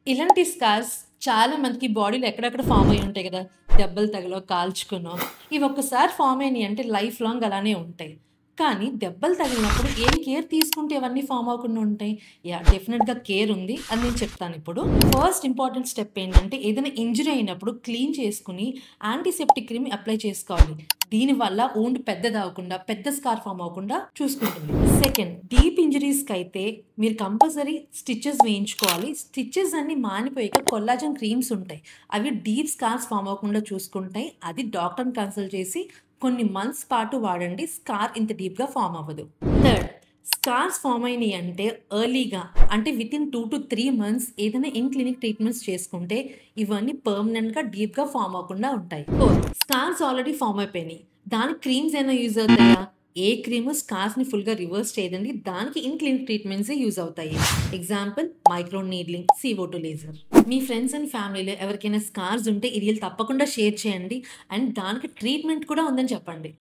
ఇలాంటి స్కార్స్ చాలా మందికి బాడీలో ఎక్కడెక్కడ ఫార్మ్ అయ్యి ఉంటాయి కదా! దెబ్బలు తగిలో, కాల్చుకునో, ఇవి ఒక్కసారి ఫార్మ్ అయినియి అంటే లైఫ్ లాంగ్ అలానే ఉంటాయి. కానీ దెబ్బలు తగిలినప్పుడు ఏం కేర్ తీసుకుంటే ఇవన్నీ ఫార్మ్ అవ్వకుండా ఉంటాయి? యాహ్! డెఫినిట్‌గా కేర్ ఉంది. అది నేను చెప్తానిప్పుడు. ఫస్ట్ ఇంపార్టెంట్ స్టెప్ ఏంటంటే ఏదైనా ఇంజ్యూరీ అయినప్పుడు క్లీన్ చేసుకొని యాంటీసెప్టిక్ క్రీమ్ అప్లై చేసుకోవాలి. దీనివల్ల వూండ్ పెద్దదవ్వకుండా, పెద్ద స్కార్ ఫార్మ్ అవ్వకుండా చూసుకుంటుంది. సెకండ్, డీప్ ఇంజ్యూరీస్‌కైతే మీరు కంపల్సరీ స్టిచెస్ వేయించుకోవాలి. స్టిచెస్ అన్నీ మానిపోయాక కొల్లాజెన్ క్రీమ్స్ ఉంటాయి. అవి డీప్ స్కార్స్ ఫార్మ్ అవ్వకుండా చూసుకుంటాయి. అది డాక్టర్‌ని కన్సల్ట్ చేసి కొన్ని మంత్స్ పాటు వాడండి. స్కార్ ఇంత డీప్‌గా ఫార్మ్ అవ్వదు. థర్డ్, స్కార్స్ ఫార్మ్ అయినియి అంటే ఎర్లీగా అంటే వితిన్ 2-3 మంత్స్ ఏదైనా ఇన్ క్లినిక్ ట్రీట్మెంట్స్ చేసుకుంటే ఇవన్నీ పర్మనెంట్‌గా డీప్‌గా ఫార్మ్ అవ్వకుండా ఉంటాయి. ఫోర్త్, స్కార్స్ ఆల్రెడీ ఫార్మ్ అయిపోయినియి. దానికి క్రీమ్స్ ఏమైనా యూజ్ అవుతాయా? ఏ క్రీము స్కార్స్‌ని ఫుల్‌గా రివర్స్ చేయదండి. దానికి ఇన్ క్లినిక్ ట్రీట్మెంట్సే యూజ్ అవుతాయి. Example micro needling, CO2 laser. Me friends and ఫ్యామిలీలో ఎవరికైనా స్కార్స్ ఉంటే ఈ రీల్ తప్పకుండా షేర్ చేయండి. అండ్ దానికి ట్రీట్మెంట్ కూడా ఉందని చెప్పండి.